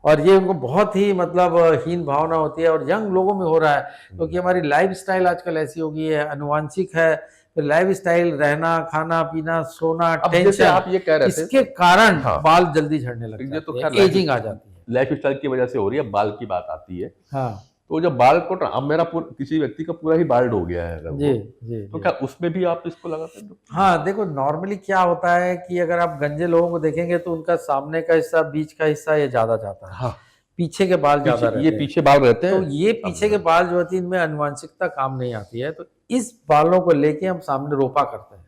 और ये उनको बहुत ही मतलब हीन भावना होती है, और यंग लोगों में हो रहा है क्योंकि हमारी लाइफस्टाइल आजकल ऐसी हो गई है, अनुवांशिक है। फिर लाइफस्टाइल, रहना, खाना पीना, सोना, अब जैसे टेंशन, आप ये कह रहे थे, इसके कारण हाँ। बाल जल्दी झड़ने लग ये तो जाते हैं, खैर एजिंग आ जाती है। लाइफ स्टाइल की वजह से हो रही है, बाल की बात आती है। हाँ तो जब बाल को अब मेरा किसी व्यक्ति का पूरा ही बाल्ड हो गया है अगर जी वो, जी तो जी। क्या उसमें भी आप इसको लगाते हैं? हाँ देखो, नॉर्मली क्या होता है कि अगर आप गंजे लोगों को देखेंगे तो उनका सामने का हिस्सा, बीच का हिस्सा ये ज्यादा जाता है, हाँ, पीछे के बाल ज्यादा रहते ये हैं। पीछे बाल रहते हैं। तो ये पीछे के बाल जो होती है, इनमें अनुवांशिकता काम नहीं आती है, तो इस बालों को लेके हम सामने रोपा करते हैं।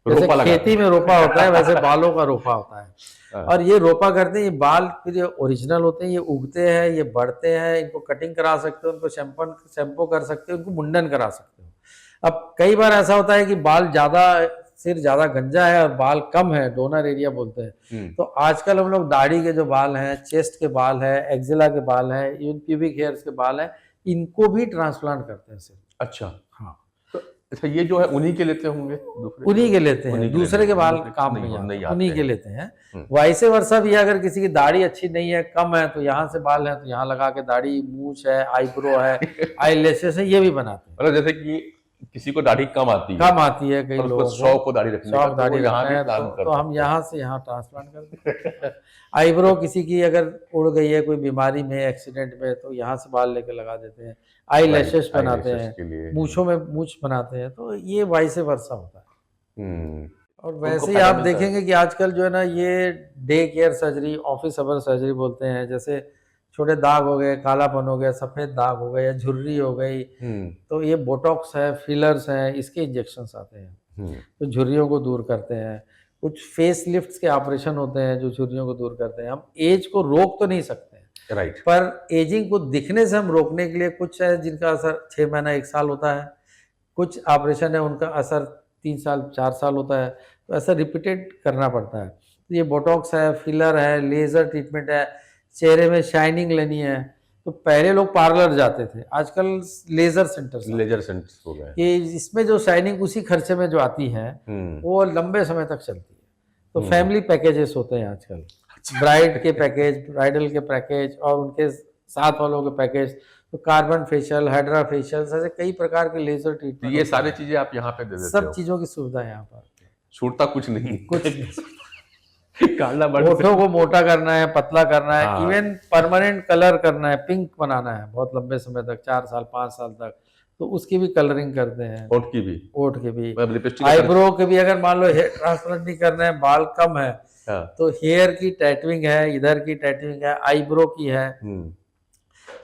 जैसे रोपा लगाते खेती में रोपा होता है, वैसे बालों का रोपा होता है। हाँ। और ये रोपा करते हैं, ये बाल फिर ये ओरिजिनल होते हैं, ये उगते हैं, ये बढ़ते हैं, इनको कटिंग करा सकते हो, इनको शैम्पू कर सकते हो, इनको मुंडन करा सकते हो। अब कई बार ऐसा होता है कि बाल ज्यादा, सिर ज्यादा गंजा है और बाल कम है, डोनर एरिया बोलते हैं, तो आजकल हम लोग दाढ़ी के जो बाल हैं, चेस्ट के बाल हैं, एक्जिला के बाल हैं, इवन प्यूबिक हेयर्स के बाल हैं, इनको भी ट्रांसप्लांट करते हैं सिर। अच्छा हाँ, तो अच्छा, ये जो है उन्हीं के लेते होंगे, दूसरे उन्हीं के लेते हैं, उन्हीं के दूसरे लेते के हैं, बाल दूसरे के काम नहीं नहीं आते, आते उन्हीं के हैं। लेते हैं। वाइसे वर्षा भी है, अगर किसी की दाढ़ी अच्छी नहीं है, कम है, तो यहाँ से बाल है तो यहाँ लगा के, दाढ़ी, मूछ है, आईब्रो है, आई लैशेस है, ये भी बनाते हैं। मतलब जैसे कि किसी को दाढ़ी कम आती है, कम आती है कई और उसको लोगों शौक को दाढ़ी रखने का, शौक तो दाढ़ी वो यहाँ रखना भी है, प्लान तो कर हम यहाँ से यहाँ ट्रांसप्लांट कर देते हैं। आईब्रो किसी की अगर उड़ गई है कोई बीमारी में, एक्सीडेंट में, तो यहाँ से बाल लेके लगा देते हैं। आई लैशेस बनाते के लिए। हैं, मूछों में मूछ बनाते हैं, तो ये वाइसे वर्षा होता है। हम्म, और उनको वैसे ही फायदा आप मिलता है। देखेंगे कि आजकल जो है ना, ये डे केयर सर्जरी, ऑफिस अवर सर्जरी बोलते हैं, जैसे छोटे दाग हो गए, कालापन हो गया, सफेद दाग हो गए, या झुर्री हो गई, तो ये बोटॉक्स है, फिलर्स हैं, इसके इंजेक्शंस आते हैं तो झुर्रियों को दूर करते हैं। कुछ फेस लिफ्ट्स के ऑपरेशन होते हैं जो झुर्रियों को दूर करते हैं। हम एज को रोक तो नहीं सकते हैं, राइट। पर एजिंग को दिखने से हम रोकने के लिए, कुछ है जिनका असर 6 महीना 1 साल होता है, कुछ ऑपरेशन है उनका असर 3 साल 4 साल होता है, तो ऐसा रिपीटेड करना पड़ता है। तो ये बोटॉक्स है, फिलर है, लेजर ट्रीटमेंट है, चेहरे में शाइनिंग लेनी है, तो पहले लोग पार्लर जाते थे, आजकल लेजर सेंटर्स, लेजर सेंटर्स हो गए। ये इसमें जो शाइनिंग उसी खर्चे में जो आती है वो लंबे समय तक चलती है। तो फैमिली पैकेजेस होते हैं आजकल, ब्राइड के पैकेज, ब्राइडल के पैकेज, और उनके साथ वालों के पैकेज, तो कार्बन फेशियल, हाइड्रा फेशियल, ऐसे कई प्रकार के लेजर तो ट्रीटमेंट, ये सारी चीजें आप यहाँ पे दे देते सब हो, चीजों की सुविधा है यहाँ पर। छूटता कुछ नहीं, कुछ काला बन होठों को मोटा करना है, पतला करना है, हाँ। इवन परमानेंट कलर करना है, पिंक बनाना है बहुत लंबे समय तक, 4 साल 5 साल तक, तो उसकी भी कलरिंग करते हैं। होठ की भी, होठ के भी, मतलब लिपस्टिक, आईब्रो के भी, अगर मान लो हेयर ट्रांसप्लांट नहीं करना है, बाल कम है, हाँ। तो हेयर की टैटविंग है, इधर की टैटविंग है, आईब्रो की है,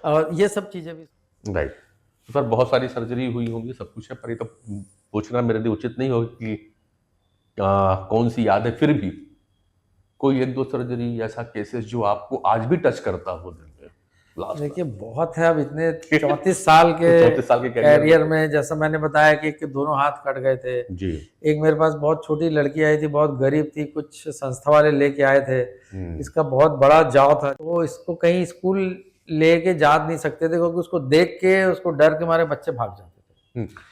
और ये सब चीजें भी। राइट। तो सर बहुत सारी सर्जरी हुई होंगी, सब कुछ है, पर ये तो पूछना मेरे लिए उचित नहीं होगा कि कौन सी याद है, फिर भी कोई 1-2 सर्जरी ऐसा केसेस जो आपको आज भी टच करता हो दिल में? लास्ट देखिए बहुत है, अब इतने 34 साल के 34 साल के कैरियर में, जैसा मैंने बताया कि एक दोनों हाथ कट गए थे जी। एक मेरे पास बहुत छोटी लड़की आई थी, बहुत गरीब थी, कुछ संस्था वाले लेके आए थे, इसका बहुत बड़ा जाव था, तो इसको कहीं स्कूल लेके जा नहीं सकते थे क्योंकि उसको देख के, उसको डर के मारे बच्चे भाग जाते थे।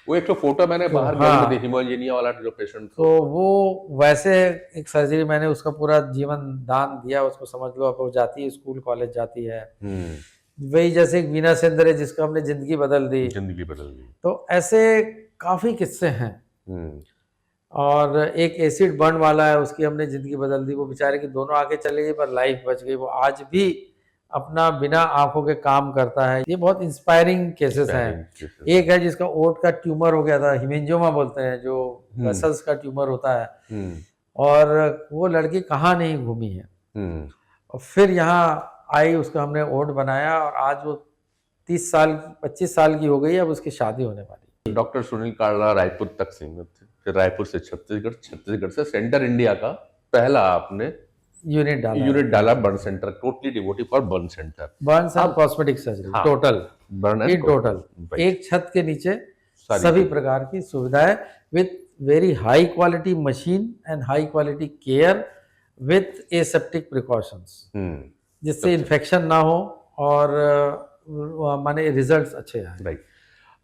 वो एक तो फोटो मैंने बाहर हाँ, में देखी, हिमोजेनिया वाला जो पेशेंट, तो वो वैसे एक सर्जरी, मैंने उसका पूरा जीवन दान दिया, उसको समझ लो। अब वो जाती है स्कूल कॉलेज जाती है, वही जैसे एक वीना सेंदर है जिसका हमने जिंदगी बदल दी। जिंदगी बदल गई। तो ऐसे काफी किस्से हैं। हम्म। और एक एसिड बर्न वाला है, उसकी हमने जिंदगी बदल दी। वो बेचारे की दोनों आंखें चली गई पर लाइफ बच गई। वो आज भी अपना बिना आंखों के काम करता है। ये बहुत इंस्पायरिंग केसेस हैं। Inspiring cases एक है जिसका ओट का ट्यूमर हो गया था, हिमेंजोमा बोलते हैं, जो वेसल्स का ट्यूमर होता है। हम्म। और वो लड़की कहाँ नहीं घूमी है। हम्म। और फिर यहाँ आई, उसका हमने ओट बनाया और आज वो 30 साल 25 साल की हो गई है। अब उसकी शादी होने वाली। डॉक्टर सुनील काल्रा रायपुर तक सीमित थे, फिर रायपुर से छत्तीसगढ़, छत्तीसगढ़ से सेंटर इंडिया का पहला आपने यूनिट डाला burn centre, totally devoted for burn centre. Burns and cosmetic surgery, हाँ, टोटल बर्न इन टोटल एक छत के नीचे सभी प्रकार की सुविधाएं with very high quality machine and high quality care with aseptic precautions, जिससे इन्फेक्शन ना हो और माने रिजल्ट्स अच्छे आए। राइट।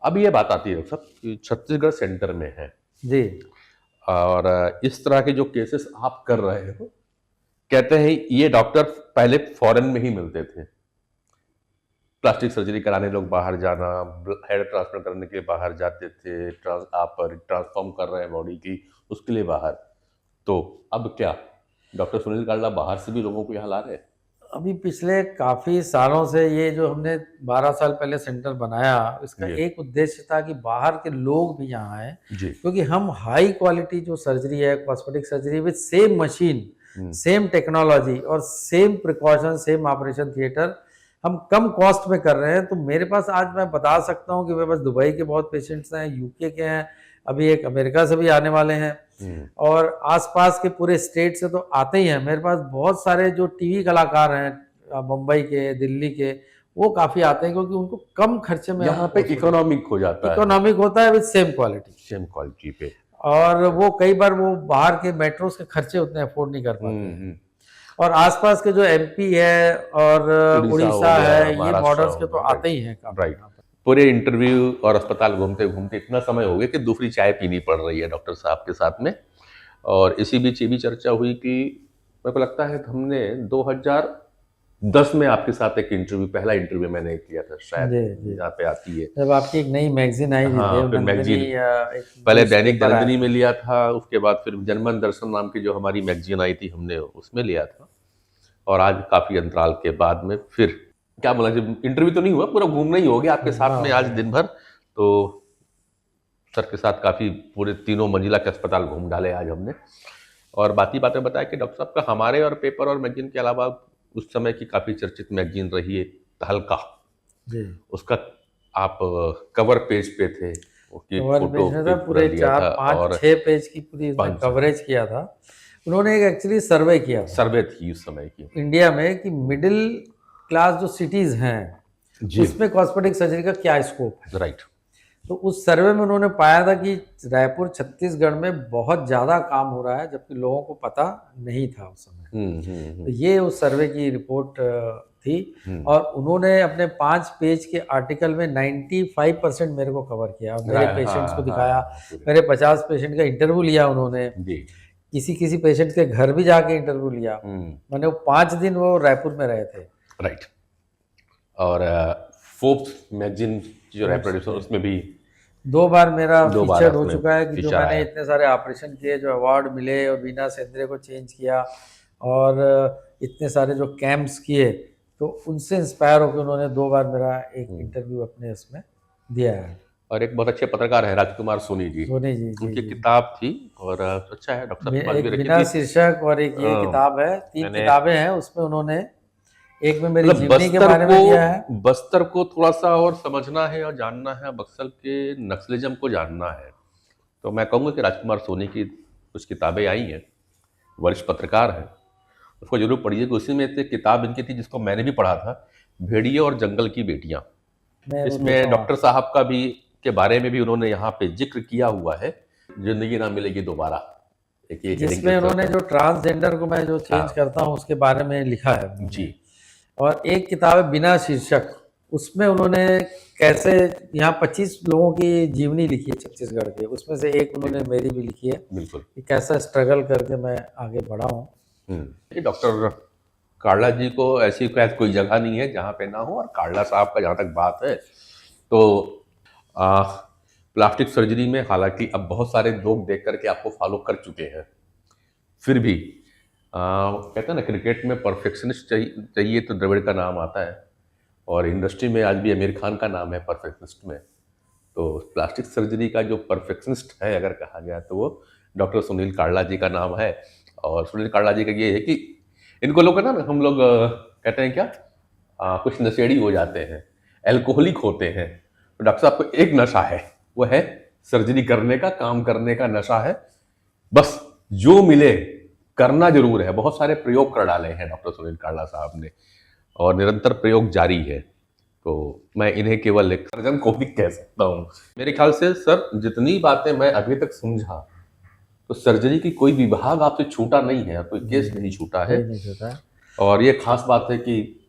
अब ये बात आती है डॉक्टर साहब कि छत्तीसगढ़ सेंटर में है जी, और इस तरह के जो केसेस आप कर रहे हो, कहते हैं ये डॉक्टर पहले फॉरेन में ही मिलते थे। प्लास्टिक सर्जरी कराने लोग बाहर जाना, हेयर ट्रांसप्लांट करने के लिए बाहर जाते थे, आप ट्रांसफॉर्म कर रहे हैं बॉडी की, उसके लिए बाहर। तो अब क्या डॉक्टर सुनील काल्रा बाहर से भी लोगों को यहाँ ला रहे हैं? अभी पिछले काफ़ी सालों से ये जो हमने 12 साल पहले सेंटर बनाया, इसका एक उद्देश्य था कि बाहर के लोग भी यहाँ आए, क्योंकि हम हाई क्वालिटी जो सर्जरी है, cosmetic surgery with same machine, same technology और same precaution, same operation theatre हम कम कॉस्ट में कर रहे हैं। तो मेरे पास आज मैं बता सकता हूँ कि मेरे पास दुबई के बहुत पेशेंट्स हैं, यूके के हैं, अभी एक अमेरिका से भी आने वाले हैं और आसपास के पूरे स्टेट से तो आते ही हैं। मेरे पास बहुत सारे जो टीवी कलाकार हैं मुंबई के, दिल्ली के, वो काफ़ी आते हैं क्योंकि उनको कम खर्चे में यहाँ पे इकोनॉमिक हो जाता है, इकोनॉमिक होता है विद सेम क्वालिटी पे। और वो कई बार वो बाहर के मेट्रोस के खर्चे उतने अफोर्ड नहीं कर पाते। और आसपास के जो एमपी है और उड़ीसा है, ये बॉर्डर्स के तो आते ही हैं। राइट। पूरे इंटरव्यू और अस्पताल घूमते घूमते इतना समय हो गया कि दूसरी चाय पीनी पड़ रही है डॉक्टर साहब के साथ में। और इसी बीच ये भी चर्चा हुई कि मेरे को लगता है हमने 2010 में आपके साथ एक इंटरव्यू, पहला इंटरव्यू मैंने किया था शायद, जहाँ पे आती है जब आपकी एक नई मैगजीन आई थी। हाँ, फिर मैगजीन पहले दैनिक जननी में लिया था, उसके बाद फिर जनमन दर्शन नाम की जो हमारी मैगजीन आई थी हमने उसमें लिया था। और आज काफी अंतराल के बाद में फिर क्या बोला, जब इंटरव्यू तो नहीं हुआ, पूरा घूमना ही हो गया आपके साथ में आज दिन भर। तो सर के साथ काफी पूरे 3 मंजिला के अस्पताल घूम डाले आज हमने और बाकी बातें बताया कि डॉक्टर साहब का हमारे और पेपर और मैगजीन के अलावा उस समय की काफी चर्चित मैगजीन रही है तहलका, उसका आप कवर पेज पे थे, पूरे 4-5-6 पेज की पूरी कवरेज किया था। उन्होंने एक एक्चुअली सर्वे किया, सर्वे थी उस समय की इंडिया में कि मिडिल क्लास जो सिटीज हैं उसमें कॉस्मेटिक सर्जरी का क्या स्कोप है। राइट। तो उस सर्वे में उन्होंने पाया था कि रायपुर छत्तीसगढ़ में बहुत ज़्यादा काम हो रहा है, जबकि लोगों को पता नहीं था उस समय। तो ये उस सर्वे की रिपोर्ट थी और उन्होंने अपने 5 पेज के आर्टिकल में 95% मेरे को कवर किया, मेरे पेशेंट्स को दिखाया, मेरे 50 पेशेंट का इंटरव्यू लिया उन्होंने, किसी पेशेंट के घर भी जाके इंटरव्यू लिया। मैंने वो 5 दिन वो रायपुर में रहे थे। राइट। और फोर्ब्स मैगजीन जो रेप्रोड्यूसर, उसमें भी 2 बार मेरा फीचर हो चुका है कि जो मैंने इतने सारे ऑपरेशन किए, जो अवार्ड मिले और वीना सेंद्रे को चेंज किया और इतने सारे जो कैंप्स किए, तो उनसे इंस्पायर होकर उन्होंने 2 बार मेरा एक इंटरव्यू अपने इसमें दिया है। और एक बहुत अच्छे पत्रकार है राजकुमार सोनी जी, उनकी किताब थी और अच्छा है डॉक्टर साहब, बिना शीर्षक और एक ये किताब है, 3 किताबें हैं उसमें उन्होंने एक में मेरी जीवनी के बारे में दिया है। बस्तर को थोड़ा सा और समझना है और जानना है, बक्सर के नक्सलिज्म को जानना है, तो मैं कहूँगा कि राजकुमार सोनी की कुछ किताबें आई हैं, वरिष्ठ पत्रकार हैं, उसको जरूर पढ़िए। उसी में एक किताब इनकी थी जिसको मैंने भी पढ़ा था, भेड़िए और जंगल की बेटियां। इसमें डॉक्टर साहब का भी के बारे में भी उन्होंने यहाँ पे जिक्र किया हुआ है, जिंदगी ना मिलेगी दोबारा, जिसमें उन्होंने जो ट्रांसजेंडर को मैं जो चेंज करता हूँ उसके बारे में लिखा है जी। और एक किताब है बिना शीर्षक, उसमें उन्होंने कैसे यहाँ 25 लोगों की जीवनी लिखी है छत्तीसगढ़ के, उसमें से एक उन्होंने मेरी भी लिखी है, बिल्कुल, कि कैसा स्ट्रगल करके मैं आगे बढ़ा हूँ। डॉक्टर काढ़ा जी को ऐसी शायद कोई जगह नहीं है जहाँ पे ना हो। और काढ़ा साहब का जहाँ तक बात है तो प्लास्टिक सर्जरी में हालांकि अब बहुत सारे लोग देख करके आपको फॉलो कर चुके हैं, फिर भी कहते हैं ना क्रिकेट में परफेक्शनिस्ट चाहिए तो द्रविड़ का नाम आता है, और इंडस्ट्री में आज भी आमिर खान का नाम है परफेक्शनिस्ट में। तो प्लास्टिक सर्जरी का जो परफेक्शनिस्ट है अगर कहा गया तो वो डॉक्टर सुनील काढ़ा जी का नाम है। और सुनील काढ़ा जी का ये है कि इनको लोग ना हम लोग कहते हैं क्या कुछ नशेड़ी हो जाते हैं, एल्कोहलिक होते हैं। तो डॉक्टर साहब को एक नशा है, वो है सर्जरी करने का, काम करने का नशा है। बस जो मिले करना जरूर है। बहुत सारे प्रयोग कर डाले हैं डॉक्टर सुनील काढ़ा साहब ने, और निरंतर प्रयोग जारी है। तो मैं इन्हें केवल एक सर्जन को भी कह सकता हूँ। मेरे ख्याल से सर जितनी बातें मैं अभी तक समझा तो सर्जरी की कोई विभाग आपसे छूटा नहीं है, कोई केस नहीं छूटा है। नहीं छूटा है। और ये खास बात है कि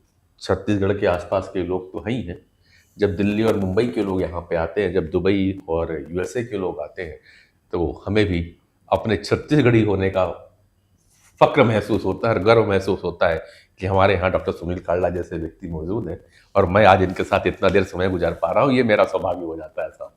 छत्तीसगढ़ के आसपास के लोग तो हैं ही हैं। जब दिल्ली और मुंबई के लोग यहाँ पे आते हैं, जब दुबई और यूएसए के लोग आते हैं, तो हमें भी अपने छत्तीसगढ़ी होने का फक्र महसूस होता है और गर्व महसूस होता है कि हमारे यहाँ डॉक्टर सुनील काढ़ा जैसे व्यक्ति मौजूद हैं, और मैं आज इनके साथ इतना देर समय गुजार पा रहा हूँ। ये मेरा सौभाग्य हो जाता है साहब।